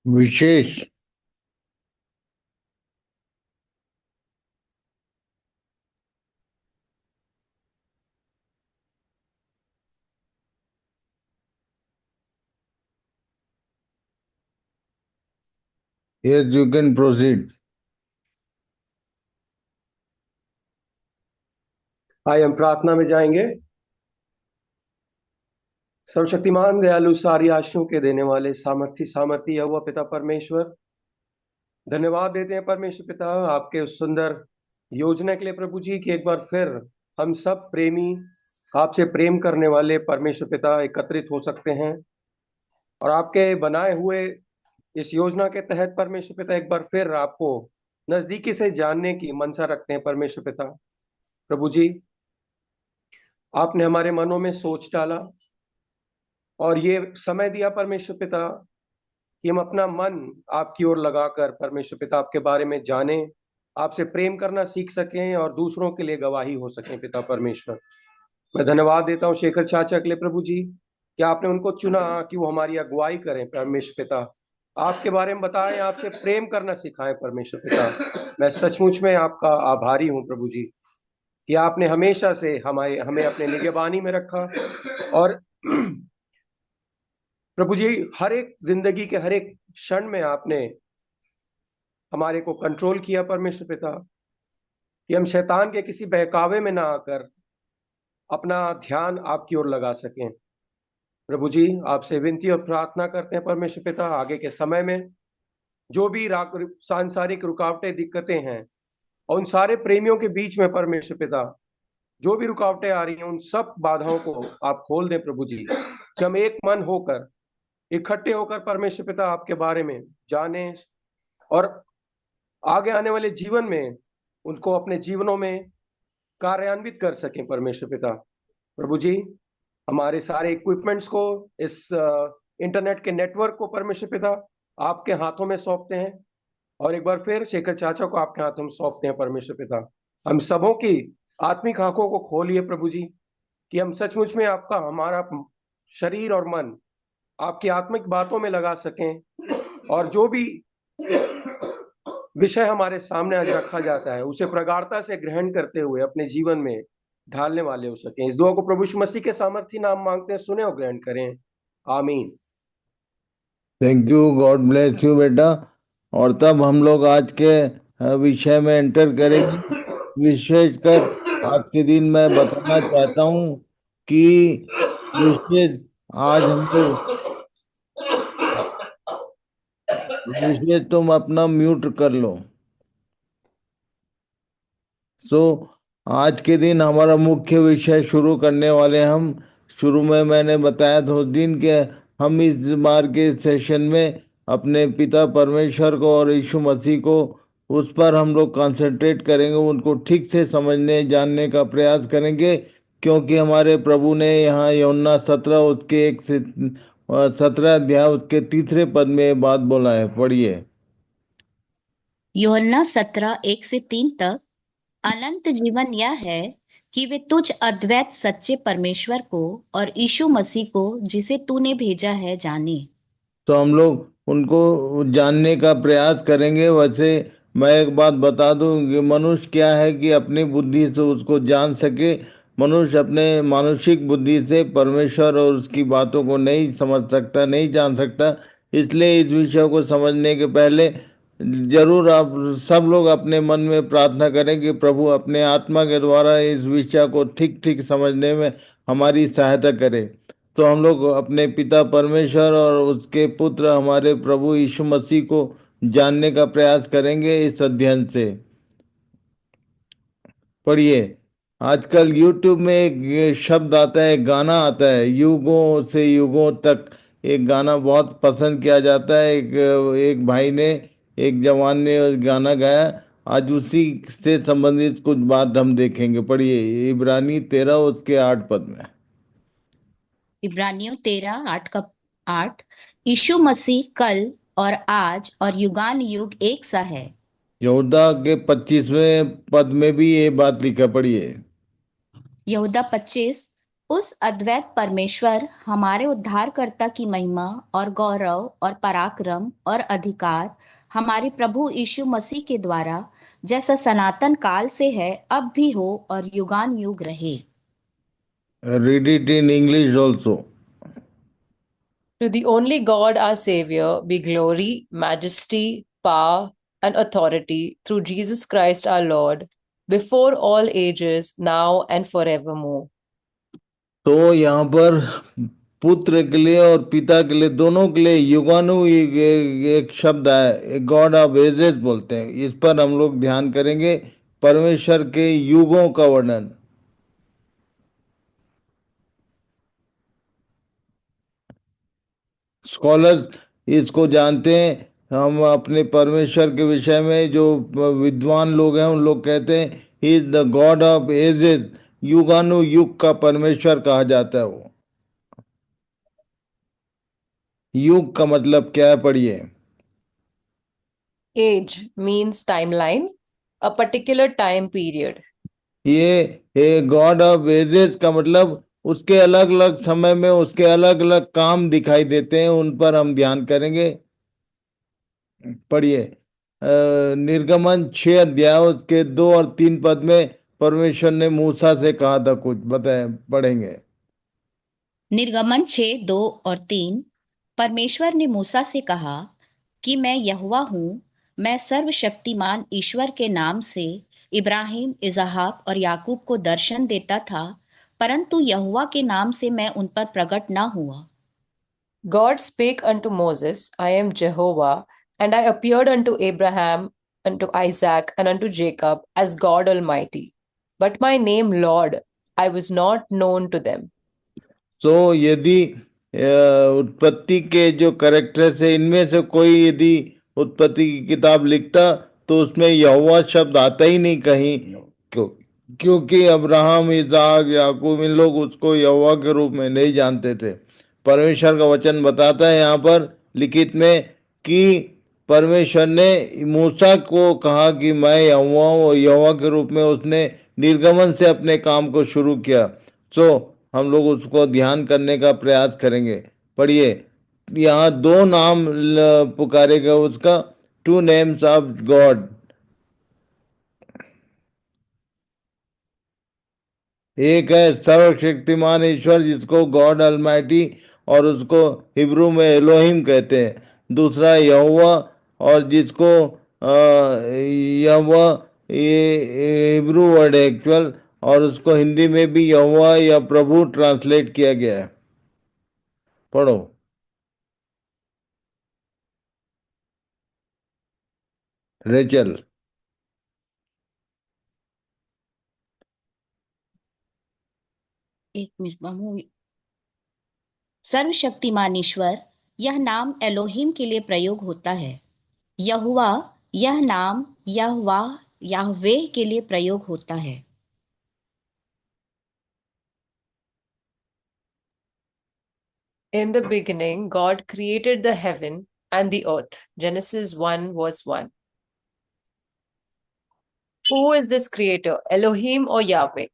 Wishes. Yes, you can proceed. आइए हम प्रार्थना में जाएंगे। सर्वशक्तिमान दयालु सारी आशीषों के देने वाले सामर्थी यहोवा पिता परमेश्वर, धन्यवाद देते हैं परमेश्वर पिता आपके उस सुंदर योजना के लिए प्रभु जी कि एक बार फिर हम सब प्रेमी आपसे प्रेम करने वाले परमेश्वर पिता एकत्रित हो सकते हैं और आपके बनाए हुए इस योजना के तहत परमेश्वर पिता एक बार फिर आपको नजदीकी से जानने की मनसा रखते हैं परमेश्वर पिता। प्रभु जी, आपने हमारे मनों में सोच डाला और ये समय दिया परमेश्वर पिता कि हम अपना मन आपकी ओर लगाकर परमेश्वर पिता आपके बारे में जाने, आपसे प्रेम करना सीख सकें और दूसरों के लिए गवाही हो सकें। पिता परमेश्वर, मैं धन्यवाद देता हूँ शेखर चाचा के लिए प्रभु जी कि आपने उनको चुना कि वो हमारी अगुवाई करें परमेश्वर पिता, आपके बारे में बताएं, आपसे प्रेम करना सिखाएं परमेश्वर पिता। मैं सचमुच में आपका आभारी हूँ प्रभु जी कि आपने हमेशा से हमें अपने निगहबानी में रखा और प्रभु जी हर एक जिंदगी के हर एक क्षण में आपने हमारे को कंट्रोल किया परमेश्वर पिता कि हम शैतान के किसी बहकावे में ना आकर अपना ध्यान आपकी ओर लगा सकें। प्रभु जी, आपसे विनती और प्रार्थना करते हैं परमेश्वर पिता, आगे के समय में जो भी सांसारिक रुकावटें दिक्कतें हैं और उन सारे प्रेमियों के बीच में परमेश्वर पिता जो भी रुकावटें आ रही हैं उन सब बाधाओं को आप खोल दें प्रभु जी कि हम एक मन होकर इकट्ठे होकर परमेश्वर पिता आपके बारे में जाने और आगे आने वाले जीवन में उनको अपने जीवनों में कार्यान्वित कर सकें परमेश्वर पिता। प्रभु जी, हमारे सारे इक्विपमेंट्स को, इस इंटरनेट के नेटवर्क को परमेश्वर पिता आपके हाथों में सौंपते हैं और एक बार फिर शेखर चाचा को आपके हाथों में सौंपते हैं परमेश्वर पिता। हम सबों की आत्मिक आंखों को खोलिए प्रभु जी कि हम सचमुच में आपका हमारा शरीर और मन आपकी आत्मिक बातों में लगा सकें और जो भी विषय हमारे सामने आज रखा जाता है उसे प्रगाढ़ता से ग्रहण करते हुए अपने जीवन में ढालने वाले हो सकें। इस दुआ को प्रभु यीशु मसीह के सामर्थी नाम मांगते हैं, सुने और ग्रहण करें। आमीन। Thank you, God bless you बेटा। और तब हम लोग आज के विषय में एंटर करेंगे। विशेषकर आज के दिन मैं बताना चाहता हूँ कि विशेष आज हम लोग विशेष तुम अपना म्यूट कर लो। सो आज के दिन हमारा मुख्य विषय शुरू करने वाले हम। शुरू में मैंने बताया था उस दिन के हम इस बार के सेशन में अपने पिता परमेश्वर को और यीशु मसीह को उस पर हम लोग कंसंट्रेट करेंगे, उनको ठीक से समझने जानने का प्रयास करेंगे। क्योंकि हमारे प्रभु ने यहाँ यूहन्ना 17 उसके 1 से 17 अध्याय उसके तीसरे पद में ये बात बोला है। पढ़िए। यूहन्ना 17:1 से 3 तक। अनंत जीवन यह है कि वे तुझ अद्वैत सच्चे परमेश्वर को और यीशु मसीह को जिसे तूने भेजा है जाने। तो हम लोग उनको जानने का प्रयास करेंगे। वैसे मैं एक बात बता दूं कि मनुष्य क्या है कि अपनी बुद्धि से उसको जान सके। मनुष्य अपने मानसिक बुद्धि से परमेश्वर और उसकी बातों को नहीं समझ सकता, नहीं जान सकता। इसलिए इस विषय को समझने के पहले जरूर आप सब लोग अपने मन में प्रार्थना करें कि प्रभु अपने आत्मा के द्वारा इस विषय को ठीक ठीक समझने में हमारी सहायता करे। तो हम लोग अपने पिता परमेश्वर और उसके पुत्र हमारे प्रभु यीशु मसीह को जानने का प्रयास करेंगे इस अध्ययन से। पढ़िए। आजकल YouTube में एक शब्द आता है, गाना आता है, युगों से युगों तक। एक गाना बहुत पसंद किया जाता है। एक एक भाई ने, एक जवान ने गाना गाया। आज उसी से संबंधित कुछ बात हम देखेंगे। पढ़िए इब्रानी 13 उसके 8 पद में। इब्रानियों 13:8। यीशु मसीह कल और आज और युगान युग एक सा है। यहूदा के 25वें पद में भी ये बात लिखा। पढ़िए। यहूदा 25। उस अद्वैत परमेश्वर हमारे उद्धारकर्ता की महिमा और गौरव और पराक्रम और अधिकार हमारे प्रभु यीशु मसीह के द्वारा जैसा सनातन काल से है, अब भी हो और युगान युग रहे। Read it in English also. To the only God, our Savior, be glory, majesty, power, and authority through Jesus Christ our Lord, before all ages, now and forevermore. तो यहाँ पर पुत्र के लिए और पिता के लिए, दोनों के लिए युगानुयुग एक शब्द है, गॉड ऑफ एजेस बोलते हैं। इस पर हम लोग ध्यान करेंगे, परमेश्वर के युगों का वर्णन। स्कॉलर्स इसको जानते हैं। हम अपने परमेश्वर के विषय में जो विद्वान लोग हैं, उन लोग कहते हैं he is the God of ages, युगानुयुग का परमेश्वर कहा जाता है वो। युग का मतलब क्या है, पढ़िए। Age means timeline, a particular time period. ये गॉड ऑफ एजेस का मतलब उसके अलग अलग समय में उसके अलग अलग काम दिखाई देते हैं, उन पर हम ध्यान करेंगे। पढ़िए। निर्गमन 6 अध्याय उसके 2 और 3 पद में परमेश्वर ने मूसा से कहा था, कुछ बताएं, पढ़ेंगे। निर्गमन 6:2 और 3। परमेश्वर ने मूसा से कहा कि मैं यहोवा हूँ, मैं सर्वशक्तिमान ईश्वर के नाम से इब्राहिम, इसहाक और याकूब को दर्शन देता था, परंतु यहोवा के नाम से मैं उन पर प्रकट न हुआ। God spake unto Moses, I am Jehovah, and I appeared unto Abraham, unto Isaac, and unto Jacob as God Almighty. But my name, Lord, I was not known to them. तो यदि उत्पत्ति के जो करेक्टर्स है, इनमें से कोई यदि उत्पत्ति की किताब लिखता तो उसमें यहोवा शब्द आता ही नहीं कहीं। क्यों? क्योंकि अब्राहम, इसहाक, याकूब, इन लोग उसको यहोवा के रूप में नहीं जानते थे। परमेश्वर का वचन बताता है यहाँ पर लिखित में कि परमेश्वर ने मूसा को कहा कि मैं यहोवा हूँ, और यहोवा के रूप में उसने निर्गमन से अपने काम को शुरू किया। सो हम लोग उसको ध्यान करने का प्रयास करेंगे। पढ़िए। यहाँ 2 नाम पुकारे गए उसका, 2 नेम्स ऑफ गॉड। एक है सर्वशक्तिमान ईश्वर, जिसको गॉड ऑलमाइटी और उसको हिब्रू में एलोहिम कहते हैं। दूसरा यहोवा, और जिसको यहोवा, ये हिब्रू वर्ड है एक्चुअल, और उसको हिंदी में भी यहोवा या प्रभु ट्रांसलेट किया गया है। पढ़ो। रेचल। एक मिनट मामू। सर्वशक्तिमान ईश्वर, यह नाम एलोहिम के लिए प्रयोग होता है। यहुआ, यह नाम यहवा याहवेह के लिए प्रयोग होता है। In the beginning, God created the heaven and the earth. Genesis 1 verse 1. Who is this creator, Elohim or Yahweh?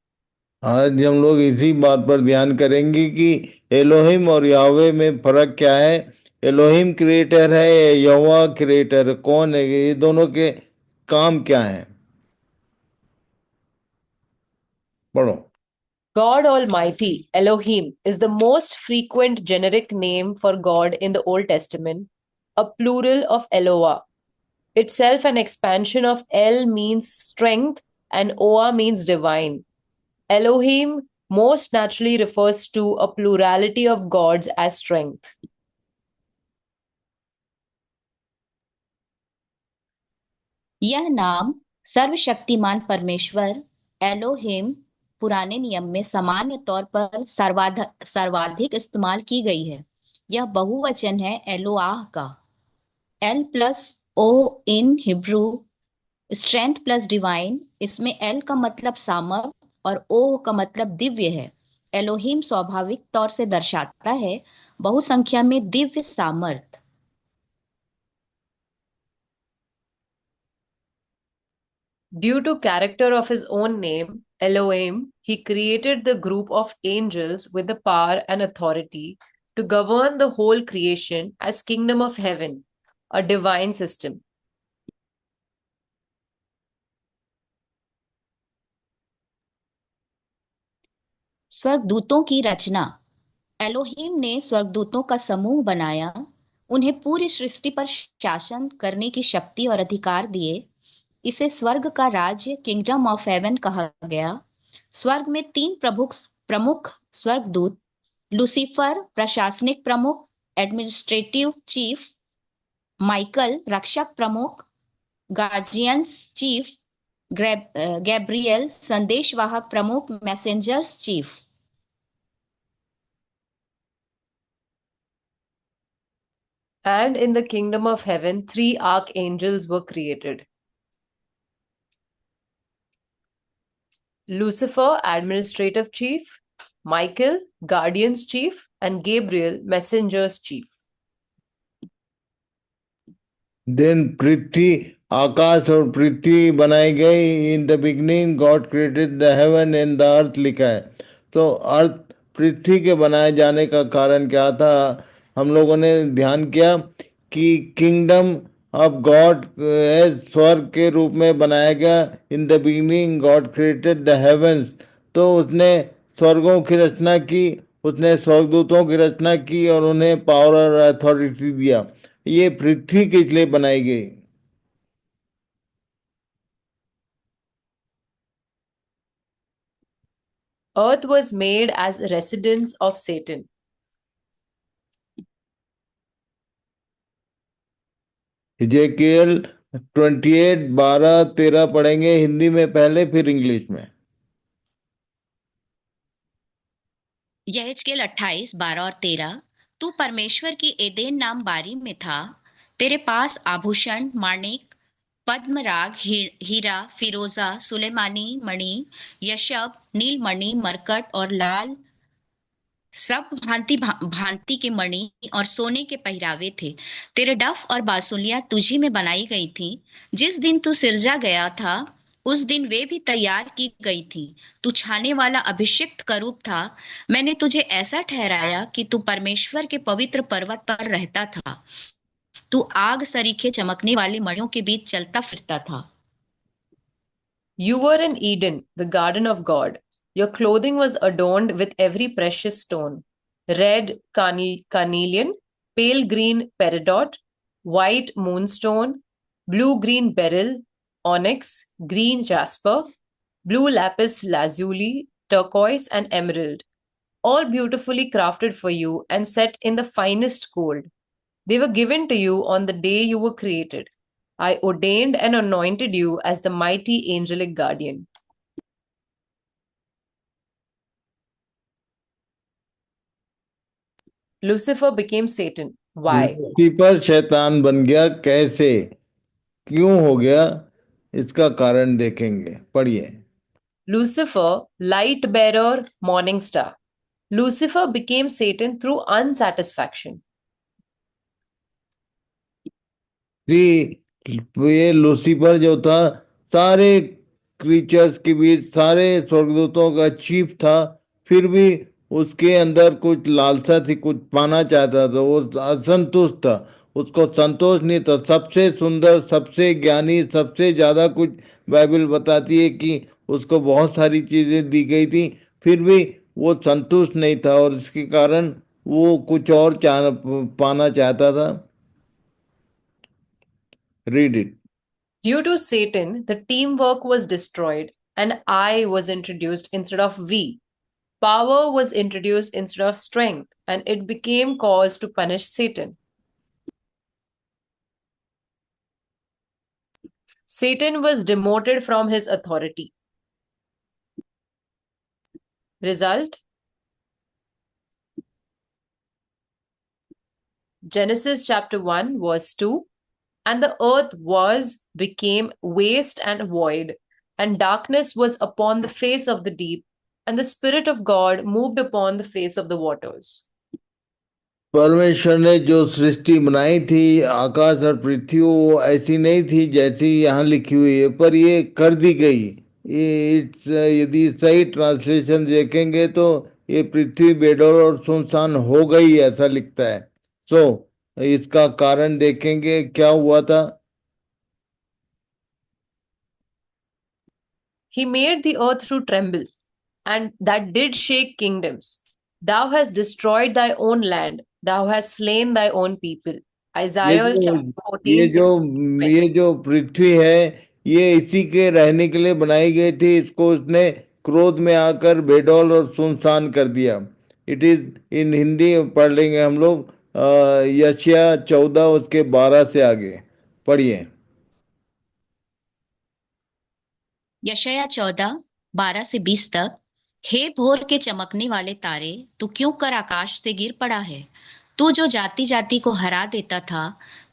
आज हम लोग इसी बात पर ध्यान करेंगे कि एलोहिम और याहवे में फर्क क्या है। एलोहिम क्रिएटर है, यहोवा क्रिएटर कौन है, ये दोनों के काम क्या हैं। पढ़ो। God Almighty, Elohim, is the most frequent generic name for God in the Old Testament, a plural of Eloah, itself an expansion of El means strength and Oah means divine. Elohim most naturally refers to a plurality of gods as strength. यह नाम सर्वशक्तिमान परमेश्वर Elohim पुराने नियम में सामान्य तौर पर सर्वाधिक इस्तेमाल की गई है। यह बहुवचन है एलोआह का। एल प्लस ओ इन हिब्रू स्ट्रेंथ प्लस डिवाइन, इसमें एल का मतलब सामर्थ और ओ का मतलब दिव्य है। एलोहिम स्वाभाविक तौर से दर्शाता है बहुसंख्या में दिव्य सामर्थ। Due to character of his own name, Elohim, he created the group of angels with the power and authority to govern the whole creation as kingdom of heaven, a divine system. स्वर्गदूतों की रचना। Elohim ने स्वर्गदूतों का समूह बनाया, उन्हें पूरी सृष्टि पर शासन करने की शक्ति और अधिकार दिए। इसे स्वर्ग का राज्य, किंगडम ऑफ हेवन कहा गया। स्वर्ग में तीन प्रमुख प्रमुख स्वर्गदूत, लूसीफर प्रशासनिक प्रमुख, एडमिनिस्ट्रेटिव चीफ, माइकल रक्षक प्रमुख, गार्जियंस चीफ, गैब्रियल संदेशवाहक प्रमुख, messengers chief. And in the kingdom of heaven, 3 archangels were created: Lucifer, administrative chief; Michael, guardians chief; and Gabriel, messengers chief. Then पृथ्वी, आकाश और पृथ्वी बनाई गई। In the beginning God created the heaven and the earth लिखा है। तो अर्थ, पृथ्वी के बनाए जाने का कारण क्या था? हम लोगों ने ध्यान किया कि किंगडम ऑफ गॉड स्वर्ग के रूप में बनाया गया। In the beginning God created the heavens, तो उसने स्वर्गों की रचना की, उसने स्वर्गदूतों की रचना की और उन्हें पावर और अथॉरिटी दिया। ये पृथ्वी किस लिए बनाई गई? Earth was made as residence of Satan. Ezekiel 28 12 13 पढ़ेंगे हिंदी में पहले, फिर इंग्लिश में। यहेजकेल 28 12 और 13। तू परमेश्वर की एदेन नाम बारी में था, तेरे पास आभूषण, माणिक, पद्मराग, हीरा, फिरोजा, सुलेमानी मणि, यशब, नीलमणि, मरकट और लाल, सब भांति के मणि और सोने के पहरावे थे। तेरे डफ और बांसुलियां तुझी में बनाई गई थी। जिस दिन तू सिरजा गया था, उस दिन वे भी तैयार की गई थी। तू छाने वाला अभिषिक्त करूब था। मैंने तुझे ऐसा ठहराया कि तू परमेश्वर के पवित्र पर्वत पर रहता था। तू आग सरीखे चमकने वाले मणियों के बीच चलता फिरता था। You were in Eden, the garden of God. Your clothing was adorned with every precious stone: red carnelian, pale green peridot, white moonstone, blue green beryl, onyx, green jasper, blue lapis lazuli, turquoise, and emerald, all beautifully crafted for you and set in the finest gold. They were given to you on the day you were created. I ordained and anointed you as the mighty angelic guardian. Lucifer became Satan. Why? Lucifer शैतान बन गया, कैसे, क्यों हो गया? इसका कारण देखेंगे, पढ़िए। Lucifer, light bearer, morning star. Lucifer became Satan through unsatisfaction. ये लूसीफर जो था, सारे क्रीचर्स के बीच, सारे स्वर्गदूतों का चीफ था, फिर भी उसके अंदर कुछ लालसा थी, कुछ पाना चाहता था, वो असंतुष्ट था। उसको संतोष नहीं था। सबसे सुंदर, सबसे ज्ञानी, सबसे ज्यादा कुछ बाइबल बताती है कि उसको बहुत सारी चीजें दी गई थी, फिर भी वो संतुष्ट नहीं था और इसके कारण वो कुछ और पाना चाहता था। Read it. Due to Satan, the teamwork was destroyed and I was introduced instead of we. Power was introduced instead of strength, and it became cause to punish Satan. Satan was demoted from his authority. Result: Genesis chapter 1 verse 2. And the earth became waste and void, and darkness was upon the face of the deep, and the Spirit of God moved upon the face of the waters. परमेश्वर ने जो सृष्टि बनाई थी आकाश और पृथ्वी, वो ऐसी नहीं थी जैसी यहाँ लिखी हुई है, पर ये कर दी गई। ये यदि सही ट्रांसलेशन देखेंगे तो ये पृथ्वी बेडौल और सुनसान हो गई, ऐसा लिखता है। सो इसका कारण देखेंगे क्या हुआ था। He made the earth to tremble, and that did shake kingdoms. Thou hast destroyed thy own land, thou hast slain thy own people. ये Isaiah जो chapter ये 14, जो 16 to 20. ये जो पृथ्वी है, ये इसी के रहने के लिए बनाई गई थी। इसको उसने क्रोध में आकर बेडौल और सुनसान कर दिया। इट इज इन हिंदी पढ़ लेंगे हम लोग। यशायाह 14 उसके 12 से आगे पढ़िए। यशायाह 14:12 से 20 तक। हे भोर के चमकने वाले तारे, तू क्यों कर आकाश से गिर पड़ा है? तू जो जाति जाति को हरा देता था,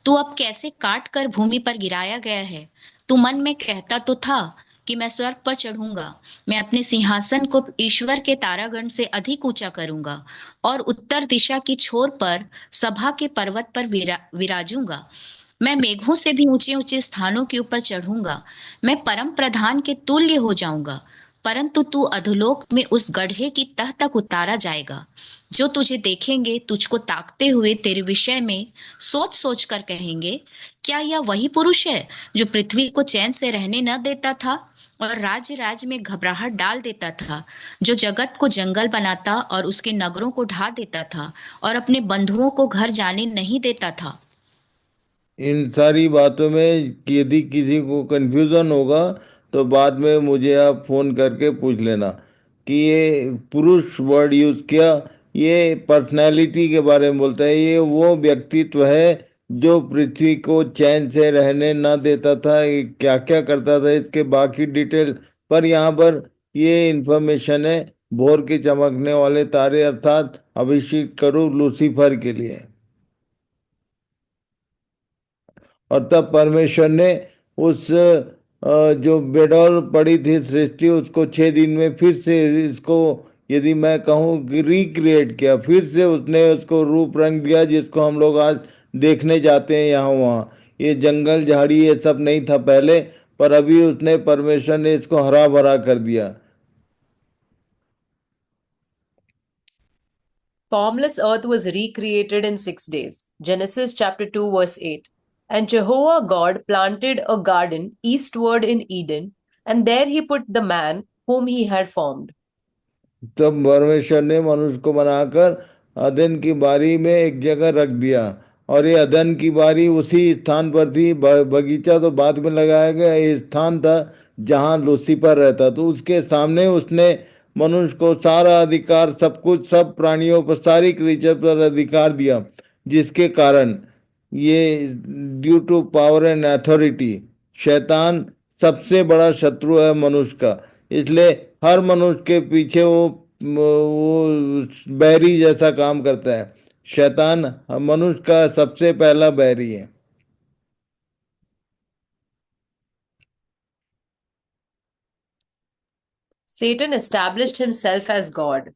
तू अब कैसे काट कर भूमि पर गिराया गया है? तू मन में कहता तो था कि मैं स्वर्ग पर चढ़ूंगा, मैं अपने सिंहासन को ईश्वर के तारागण से अधिक ऊंचा करूंगा और उत्तर दिशा की छोर पर सभा के पर्वत पर विराजूंगा। मैं मेघों से भी ऊंचे ऊंचे स्थानों के ऊपर चढ़ूंगा, मैं परम प्रधान के तुल्य हो जाऊंगा। परंतु तू अधोलोक में उस गड्ढे की तह तक उतारा जाएगा। जो तुझे देखेंगे तुझको ताकते हुए तेरे विषय में सोच सोच कर कहेंगे, क्या यह वही पुरुष है जो पृथ्वी को चैन से रहने न देता था और राज्य राज्य में घबराहट डाल देता था, जो जगत को जंगल बनाता और उसके नगरों को ढा देता था और अपने बंधुओं को घर जाने नहीं देता था। इन सारी बातों में यदि किसी को कंफ्यूजन होगा तो बाद में मुझे आप फोन करके पूछ लेना कि ये पुरुष वर्ड यूज किया, ये पर्सनैलिटी के बारे में बोलता है। ये वो व्यक्तित्व है जो पृथ्वी को चैन से रहने ना देता था। ये क्या क्या करता था इसके बाकी डिटेल पर यहाँ पर ये इंफॉर्मेशन है भोर के चमकने वाले तारे अर्थात अभिषेक करो लूसीफर के लिए। और तब परमेश्वर ने उस जो बेडौल पड़ी थी सृष्टि, उसको 6 दिन में फिर से इसको यदि मैं कहूँ कि रिक्रिएट किया, फिर से उसने उसको रूप रंग दिया जिसको हम लोग आज देखने जाते हैं यहाँ वहाँ। ये जंगल झाड़ी ये सब नहीं था पहले, पर अभी उसने परमेश्वर ने इसको हरा भरा कर दिया। Formless earth was recreated in 6 days. Genesis chapter 2, verse 8. And Jehovah God planted a garden eastward in Eden, and there he put the man whom he had formed. तब परमेश्वर ने मनुष्य को बनाकर अदन की बारी में एक जगह रख दिया, और ये अदन की बारी उसी स्थान पर थी। बगीचा तो बाद में लगाया गया, ये स्थान था जहाँ लूसीफर रहता। तो उसके सामने उसने मनुष्य को सारा अधिकार, सब कुछ, सब प्राणियों पर, सारी क्रीचर पर अधिकार दिया, जिसके कारण ये due to power and authority शैतान सबसे बड़ा शत्रु है मनुष्य का। इसलिए हर मनुष्य के पीछे वो बैरी जैसा काम करता है। शैतान मनुष्य का सबसे पहला बैरी है। Satan established himself as God.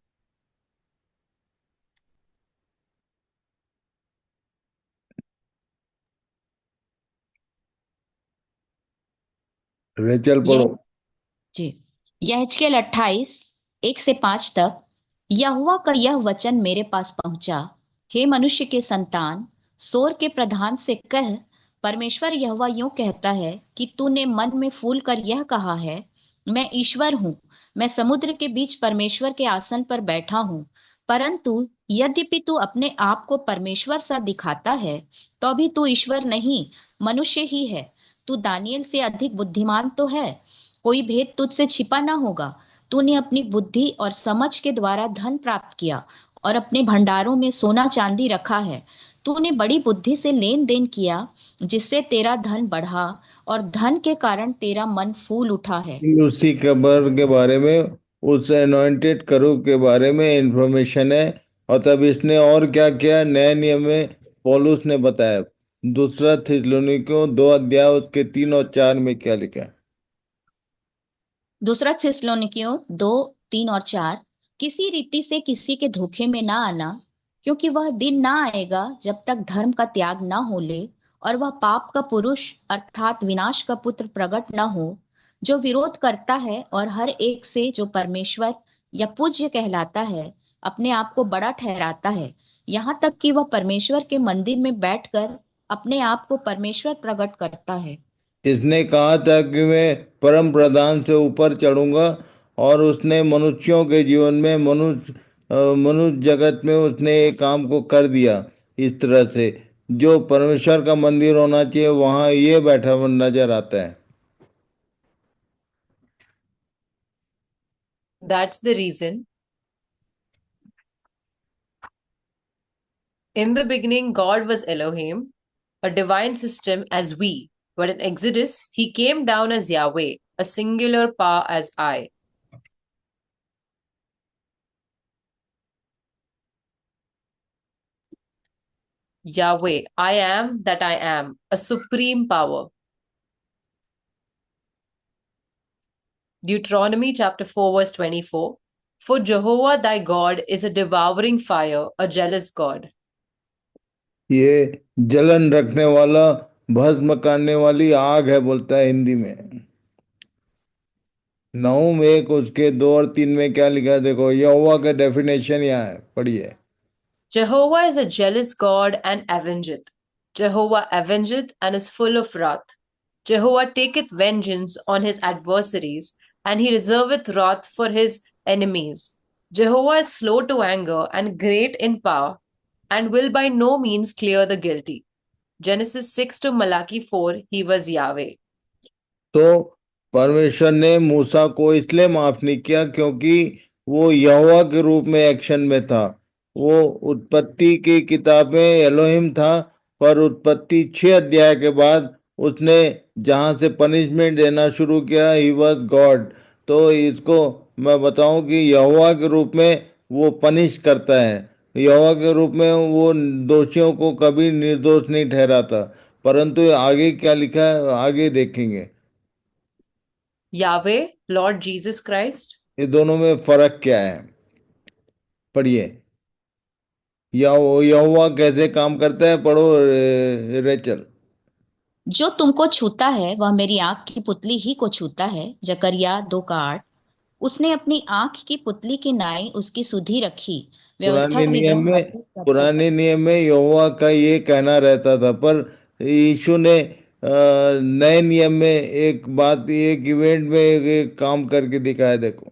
Rachel यह पढ़ो। जी यहेजकेल 28:1 से 5 तक। यहोवा का यह वचन मेरे पास पहुंचा, हे मनुष्य के संतान, सोर के प्रधान से कह, परमेश्वर यहोवा यूं कहता है कि तूने मन में फूल कर यह कहा है, मैं ईश्वर हूँ, मैं समुद्र के बीच परमेश्वर के आसन पर बैठा हूँ। परंतु यद्यपि तू अपने आप को परमेश्वर सा दिखाता है, तो भी तू ईश्वर नहीं, मनुष्य ही है। तू दानियेल से अधिक बुद्धिमान तो है, कोई भेद तुझसे छिपा ना होगा। तूने अपनी बुद्धि और समझ के द्वारा धन प्राप्त किया और अपने भंडारों में सोना चांदी रखा है। तूने बड़ी बुद्धि से लेन देन किया, जिससे तेरा धन बढ़ा और धन के कारण तेरा मन फूल उठा है। उसी कबर के बारे में, उस अनॉइंटेड करूब के बारे में इंफॉर्मेशन है। और तब इसने और क्या किया नए नियम में पौलुस ने बताया। दूसरा थिस्सलुनीकियों 2 अध्याय उसके 3 और 4 में क्या लिखा है। दूसरा थिस्सलुनीकियों 2:3 और 4। किसी रीति से किसी के धोखे में ना आना, क्योंकि वह दिन ना आएगा जब तक धर्म का त्याग ना हो ले और वह पाप का पुरुष अर्थात विनाश का पुत्र प्रकट न हो, जो विरोध करता है और हर एक से जो परमेश्वर या पूज्य कहलाता है अपने आप को बड़ा ठहराता है, यहाँ तक कि वह परमेश्वर के मंदिर में बैठकर अपने आप को परमेश्वर प्रकट करता है। इसने कहा था कि मैं परम प्रधान से ऊपर चढ़ूंगा, और उसने मनुष्यों के जीवन में मनुष्य जगत में उसने एक काम को कर दिया इस तरह से। जो परमेश्वर का मंदिर होना चाहिए वहाँ ये बैठा हुआ नजर आता है। That's the reason. In the beginning, God was Elohim, a divine system as we. But in Exodus, he came down as Yahweh, a singular power as I. Yahweh, I am that I am, a supreme power. Deuteronomy chapter 4, verse 24. For Jehovah thy God is a devouring fire, a jealous God. ये जलन रखने वाला, भस्म करने वाली आग है बोलता है हिंदी में। नहूम 1 उसके 2 और 3 में क्या लिखा है देखो, यहोवा का डेफिनेशन यहाँ है, पढ़िए। Jehovah is a jealous God and avengeth. Jehovah avengeth and is full of wrath. Jehovah taketh vengeance on his adversaries, and he reserveth wrath for his enemies. Jehovah is slow to anger and great in power, and will by no means clear the guilty. Genesis 6 to Malachi 4, he was Yahweh. तो परमेश्वर ने मूसा को इसलिए माफ नहीं किया क्योंकि वो यहोवा के रूप में एक्शन में था। वो उत्पत्ति की किताब में एलोहिम था, पर उत्पत्ति 6 अध्याय के बाद उसने जहाँ से पनिशमेंट देना शुरू किया, ही वॉज गॉड। तो इसको मैं बताऊं कि यहोवा के रूप में वो पनिश करता है। यहोवा के रूप में वो दोषियों को कभी निर्दोष नहीं ठहराता। परंतु आगे क्या लिखा है आगे देखेंगे। Yahweh, Lord Jesus Christ. ये दोनों में फर्क क्या है, पढ़िए। यहोवा कैसे काम करता है, पढ़ो रेचल। जो तुमको छूता है वह मेरी आंख की पुतली ही को छूता है, जकरिया 2:8। उसने अपनी आंख की पुतली की नाई उसकी सुधि रखी, व्यवस्था पुराने नियम विधान में अद्भुत करते पुराने समय। नियम में यहोवा का ये कहना रहता था, पर यीशु ने नए नियम में एक बात, एक इवेंट में एक काम करके दिखाया देखो।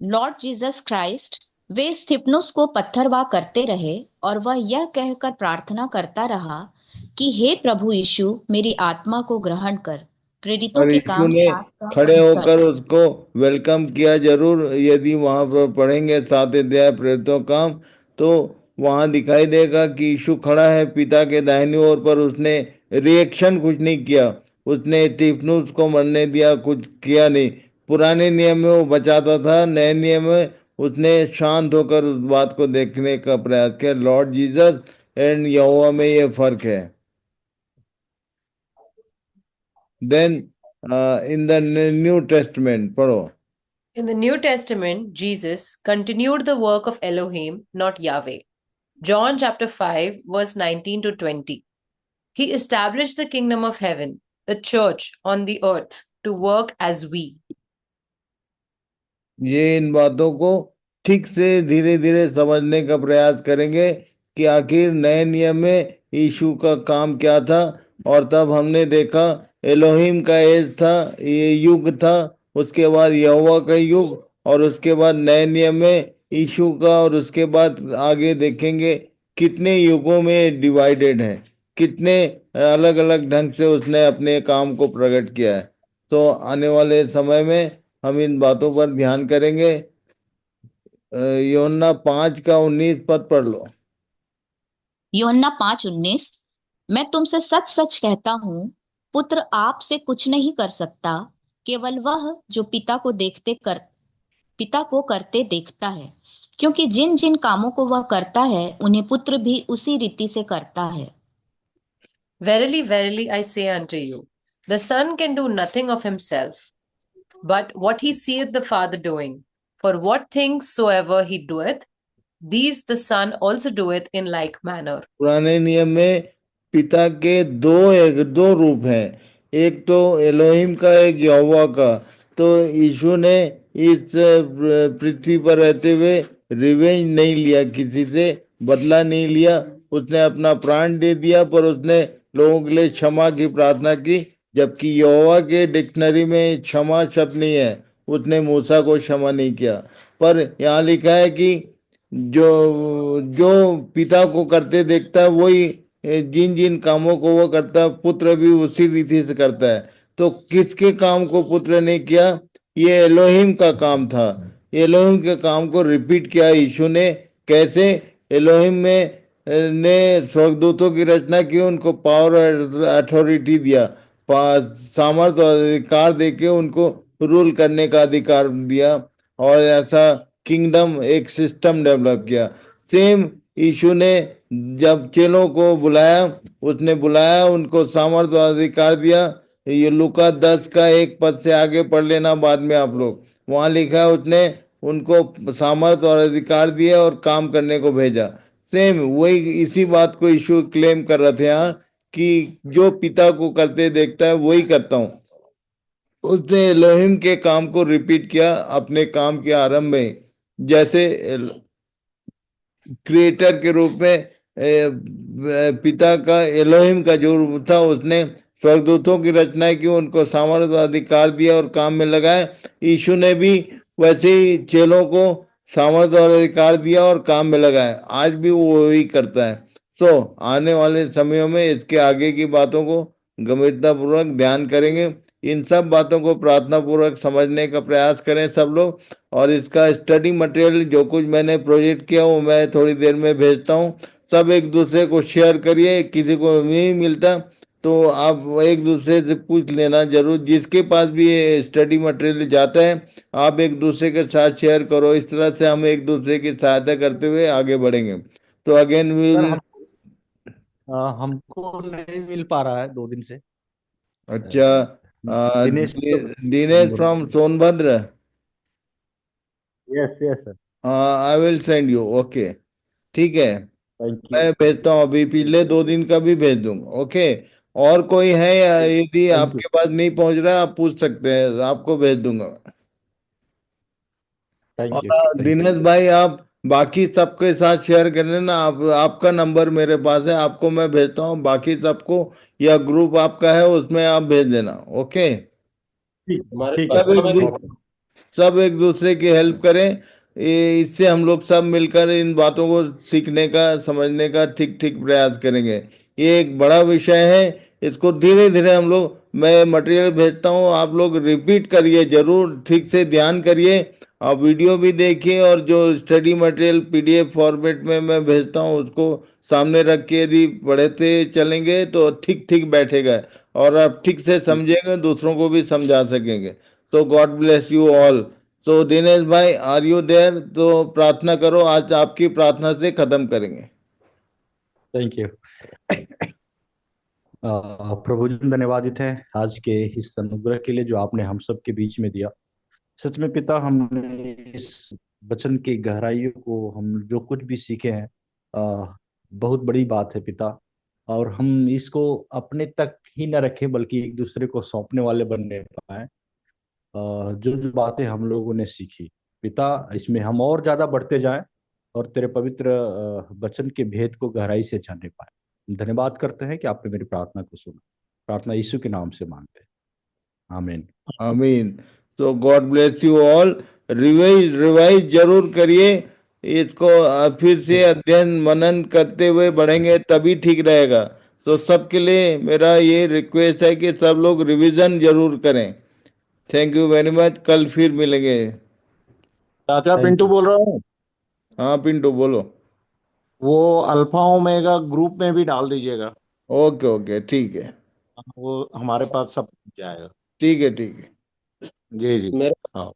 लॉर्ड जीसस क्राइस्ट वे स्तिफनुस को पत्थरवाह करते रहे और वह यह कहकर प्रार्थना करता रहा कि हे प्रभु यीशु मेरी आत्मा को ग्रहण कर। प्रेरितों और के यीशु काम ने 7 का खड़े 59। होकर उसको वेलकम किया जरूर। यदि वहां पर पढ़ेंगे 7 अध्याय प्रेरितों काम, तो वहां दिखाई देगा कि यीशु खड़ा है पिता के दाहिनी ओर, पर उसने रिएक्शन कुछ नहीं किया। उसने स्तिफनुस को मरने दिया, कुछ किया नहीं। पुराने नियम में वो बचाता था, नए नियम में उसने शांत होकर उस बात को देखने का प्रयास किया। लॉर्ड जीसस एंड यहोवा में ये फर्क है। Then in the New Testament पढ़ो। In the New Testament, Jesus continued the work of Elohim, not Yahweh. John chapter 5, verse 19 to 20. He established the kingdom of heaven, the church on the earth, to work as we. ये इन बातों को ठीक से धीरे धीरे समझने का प्रयास करेंगे कि आखिर नए नियम में यीशु का काम क्या था। और तब हमने देखा एलोहिम का एज था, ये युग था, उसके बाद यहोवा का युग, और उसके बाद नए नियम में यीशु का, और उसके बाद आगे देखेंगे कितने युगों में डिवाइडेड है, कितने अलग अलग ढंग से उसने अपने काम को प्रकट किया है। तो आने वाले समय में हम इन बातों पर ध्यान करेंगे। योहन्ना 5 का 19 पद पढ़ लो। यूहन्ना 5:19। मैं तुमसे सच सच कहता हूँ, पुत्र आप से कुछ नहीं कर सकता, केवल वह जो पिता को करते देखता है, क्योंकि जिन जिन कामों को वह करता है उन्हें पुत्र भी उसी रीति से करता है। Verily, verily, I say unto you, the Son can do nothing of himself, but what he seeth the Father doing. For what things soever he doeth, These the Son also doeth in like manner. पुराने नियम में पिता के दो रूप हैं, एक तो एलोहिम का, एक यहोवा का। तो यीशु ने इस पृथ्वी पर रहते हुए रिवेंज नहीं लिया, किसी से बदला नहीं लिया। उसने अपना प्राण दे दिया, पर उसने लोगों के लिए क्षमा की प्रार्थना की। जबकि यहोवा के डिक्शनरी में क्षमा शब्द नहीं है, उसने मूसा को क्षमा नहीं किया। पर यहाँ लिखा है कि जो जो पिता को करते देखता है वही जिन जिन कामों को वो करता है, पुत्र भी उसी रीति से करता है। तो किसके काम को पुत्र ने किया? ये एलोहिम का काम था। एलोहिम के काम को रिपीट किया यीशु ने। कैसे? एलोहिम में ने स्वर्गदूतों की रचना की, उनको पावर और अथॉरिटी दिया, सामर्थ और अधिकार देके उनको रूल करने का अधिकार दिया, और ऐसा किंगडम, एक सिस्टम डेवलप किया। सेम यीशु ने जब चेलों को बुलाया, उसने बुलाया, उनको सामर्थ और अधिकार दिया। ये लूका 10 का 1 पद से आगे पढ़ लेना बाद में आप लोग, वहां लिखा है उसने उनको सामर्थ और अधिकार दिया और काम करने को भेजा। सेम वही, इसी बात को यीशु क्लेम कर रहे थे यहाँ, कि जो पिता को करते देखता है वही करता हूँ। उसने एलोहिम के काम को रिपीट किया अपने काम के आरंभ में। जैसे क्रिएटर के रूप में पिता का, एलोहिम का जो रूप था, उसने स्वर्गदूतों की रचना की, उनको सामर्थ्य और अधिकार दिया और काम में लगाए। यीशु ने भी वैसे ही चेलों को सामर्थ्य और अधिकार दिया और काम में लगाए। आज भी वो वही करता है। तो आने वाले समयों में इसके आगे की बातों को गंभीरता पूर्वक ध्यान करेंगे। इन सब बातों को प्रार्थना पूर्वक समझने का प्रयास करें सब लोग। और इसका स्टडी मटेरियल जो कुछ मैंने प्रोजेक्ट किया वो मैं थोड़ी देर में भेजता हूँ। सब एक दूसरे को शेयर करिए। किसी को नहीं मिलता तो आप एक दूसरे से पूछ लेना जरूर। जिसके पास भी ये स्टडी मटेरियल जाता है, आप एक दूसरे के साथ शेयर करो। इस तरह से हम एक दूसरे की सहायता करते हुए आगे बढ़ेंगे। तो अगेन सर विल। हमको नहीं मिल पा रहा है 2 दिन से। अच्छा, दिनेश तो Dinesh from Sonbhadra. Yes yes sir. हाँ, I will send you. Okay, ठीक है, थैंक यू। मैं भेजता हूँ। अभी पिछले 2 दिन का भी भेज दूंगा। ओके। और कोई है, या यदि थैंक यू। आपके पास नहीं पहुंच रहा है आप पूछ सकते हैं, आपको भेज दूंगा। Thank you. और थैंक यू। दिनेश भाई, आप बाकी सबके साथ शेयर कर लेना। आपका नंबर मेरे पास है, आपको मैं भेजता हूँ। बाकी सबको, या ग्रुप आपका है उसमें आप भेज देना। ओके। ठीक है सब सर। सब एक दूसरे की हेल्प करें। इससे हम लोग सब मिलकर इन बातों को सीखने का, समझने का ठीक ठीक प्रयास करेंगे। ये एक बड़ा विषय है। इसको धीरे धीरे हम लोग, मैं मटेरियल भेजता हूँ, आप लोग रिपीट करिए जरूर, ठीक से ध्यान करिए। आप वीडियो भी देखिए, और जो स्टडी मटेरियल पीडीएफ फॉर्मेट में मैं भेजता हूँ उसको सामने रख के यदि पढ़ते चलेंगे तो ठीक ठीक बैठेगा, और आप ठीक से समझेंगे, दूसरों को भी समझा सकेंगे। तो गॉड ब्लेस यू ऑल। तो दिनेश भाई, आर यू देयर? तो प्रार्थना करो, आज आपकी प्रार्थना से खत्म करेंगे। Thank you. प्रभु जी धन्यवादित है आज के इस अनुग्रह के लिए जो आपने हम सब के बीच में दिया। सच में पिता, हमने इस वचन की गहराइयों को, हम जो कुछ भी सीखे हैं, बहुत बड़ी बात है पिता। और हम इसको अपने तक ही न रखें बल्कि एक दूसरे को सौंपने वाले बनने पाए। जो जो बातें हम लोगों ने सीखी पिता, इसमें हम और ज्यादा बढ़ते जाएं और तेरे पवित्र वचन के भेद को गहराई से जानने पाए। धन्यवाद करते हैं कि आपने मेरी प्रार्थना को सुना। प्रार्थना यीशु के नाम से मांगते हैं, आमीन। आमीन। तो God bless you all. Revise revise जरूर करिए इसको। फिर से अध्ययन मनन करते हुए बढ़ेंगे तभी ठीक रहेगा। तो सबके लिए मेरा ये रिक्वेस्ट है कि सब लोग रिवीजन जरूर करें। Thank you very much. कल फिर मिलेंगे। चाचा थैंक पिंटू यू। बोल रहा हूँ। हाँ पिंटू, बोलो। वो अल्फा ओमेगा ग्रुप में भी डाल दीजिएगा। ओके ओके, ठीक है। वो हमारे पास सब जाएगा। ठीक है, ठीक है। जी जी। मेरे हाँ।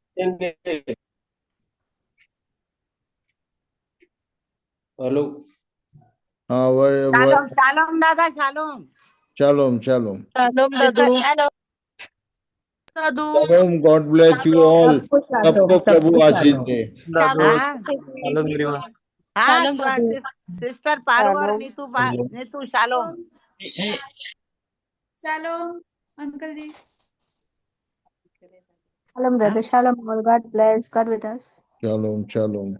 हेलो। हाँ, शालोम शालोम दादा shalom. Shalom shalom. Shalom Dadu. Hello Dadu. Shalom. God bless you all. सबको शालोम, सबको प्रभु सबको आशीष शालोम। दे। दादू हाँ हेलो मेरी बात। हाँ शालोम दादू। सिस्टर पार्वर shalom. Neetu shalom. Shalom, Uncle Ji. Shalom, brother. Shalom. All God bless. God with us. Shalom, shalom.